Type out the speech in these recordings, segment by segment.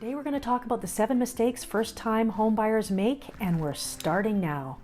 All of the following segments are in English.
Today we're going to talk about the 7 mistakes first-time home buyers make, and we're starting now.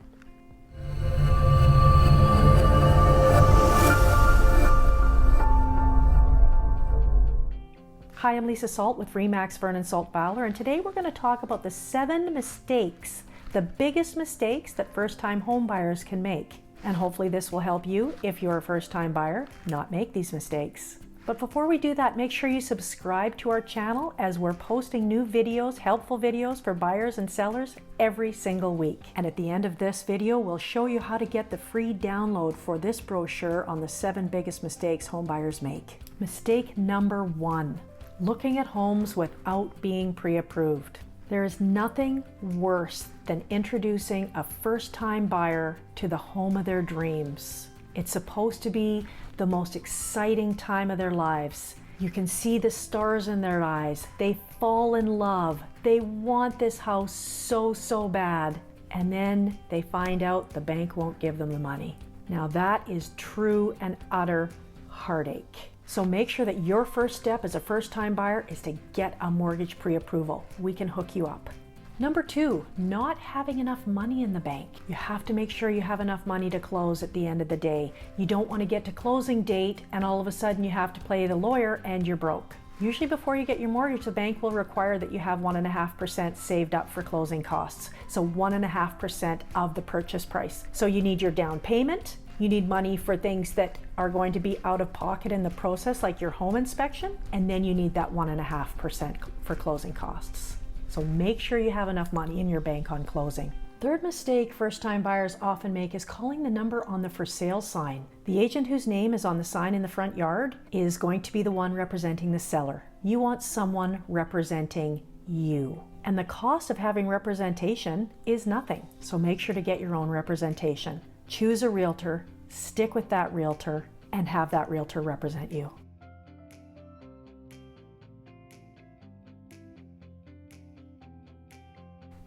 Hi, I'm Lisa Salt with Vernon Salt Fowler, and today we're going to talk about the 7 mistakes, the biggest mistakes that first-time home buyers can make. And hopefully this will help you, if you're a first-time buyer, not make these mistakes. But before we do that, make sure you subscribe to our channel as we're posting new videos, helpful videos for buyers and sellers every single week. And at the end of this video, we'll show you how to get the free download for this brochure on the 7 biggest mistakes home buyers make. Mistake number 1, looking at homes without being pre-approved. There is nothing worse than introducing a first-time buyer to the home of their dreams. It's supposed to be the most exciting time of their lives. You can see the stars in their eyes. They fall in love. They want this house so bad. And then they find out the bank won't give them the money. Now that is true and utter heartache. So make sure that your first step as a first-time buyer is to get a mortgage pre-approval. We can hook you up. Number 2, not having enough money in the bank. You have to make sure you have enough money to close at the end of the day. You don't want to get to closing date and all of a sudden you have to play the lawyer and you're broke. Usually before you get your mortgage, the bank will require that you have 1.5% saved up for closing costs. So 1.5% of the purchase price. So you need your down payment. You need money for things that are going to be out of pocket in the process, like your home inspection, and then you need that 1.5% for closing costs. So make sure you have enough money in your bank on closing. Third mistake first-time buyers often make is calling the number on the for sale sign. The agent whose name is on the sign in the front yard is going to be the one representing the seller. You want someone representing you. And the cost of having representation is nothing. So make sure to get your own representation. Choose a realtor, stick with that realtor, and have that realtor represent you.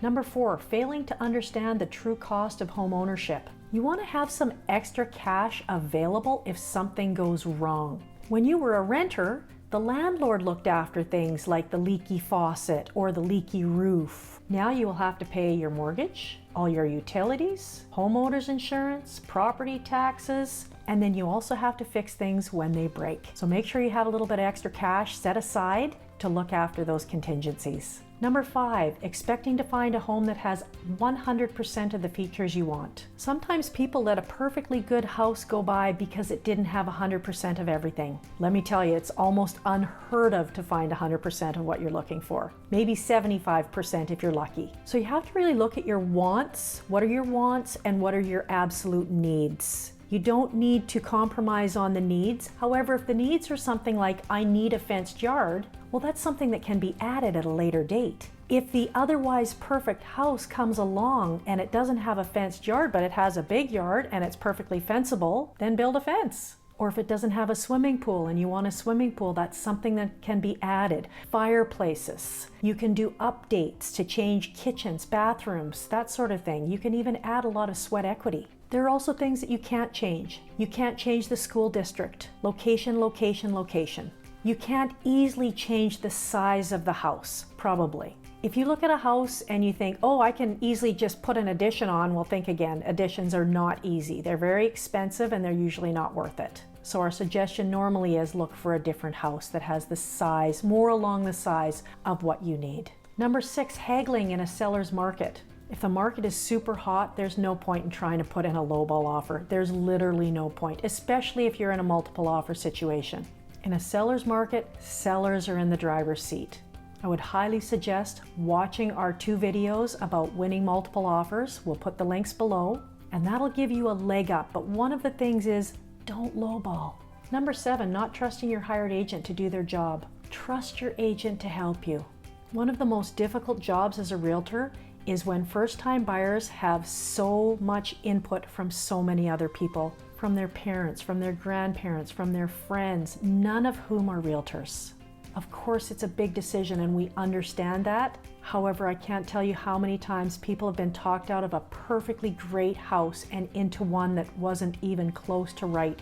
Number 4, failing to understand the true cost of home ownership. You want to have some extra cash available if something goes wrong. When you were a renter, the landlord looked after things like the leaky faucet or the leaky roof. Now you will have to pay your mortgage, all your utilities, homeowners insurance, property taxes, and then you also have to fix things when they break. So make sure you have a little bit of extra cash set aside to look after those contingencies. Number 5, expecting to find a home that has 100% of the features you want. Sometimes people let a perfectly good house go by because it didn't have 100% of everything. Let me tell you, it's almost unheard of to find 100% of what you're looking for. Maybe 75% if you're lucky. So you have to really look at your wants. What are your wants and what are your absolute needs? You don't need to compromise on the needs. However, if the needs are something like, I need a fenced yard, well, that's something that can be added at a later date. If the otherwise perfect house comes along and it doesn't have a fenced yard, but it has a big yard and it's perfectly fenceable, then build a fence. Or if it doesn't have a swimming pool and you want a swimming pool, that's something that can be added. Fireplaces. You can do updates to change kitchens, bathrooms, that sort of thing. You can even add a lot of sweat equity. There are also things that you can't change. You can't change the school district. Location, location, location. You can't easily change the size of the house, probably. If you look at a house and you think, oh, I can easily just put an addition on, well, think again. Additions are not easy. They're very expensive and they're usually not worth it. So our suggestion normally is look for a different house that has the size, more along the size of what you need. Number 6, haggling in a seller's market. If the market is super hot, there's no point in trying to put in a lowball offer. There's literally no point, especially if you're in a multiple offer situation. In a seller's market, sellers are in the driver's seat. I would highly suggest watching our 2 videos about winning multiple offers. We'll put the links below, and that'll give you a leg up. But one of the things is, don't lowball. Number 7, not trusting your hired agent to do their job. Trust your agent to help you. One of the most difficult jobs as a realtor is when first-time buyers have so much input from so many other people, from their parents, from their grandparents, from their friends, none of whom are realtors. Of course, it's a big decision and we understand that. However, I can't tell you how many times people have been talked out of a perfectly great house and into one that wasn't even close to right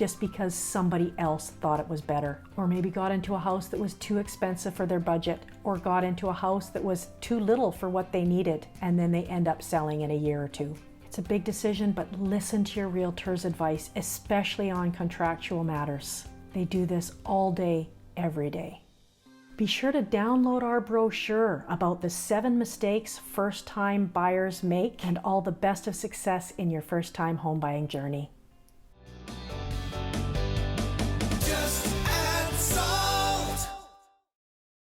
just because somebody else thought it was better, or maybe got into a house that was too expensive for their budget, or got into a house that was too little for what they needed, and then they end up selling in a year or two. It's a big decision, but listen to your realtor's advice, especially on contractual matters. They do this all day, every day. Be sure to download our brochure about the 7 mistakes first-time buyers make and all the best of success in your first-time home buying journey.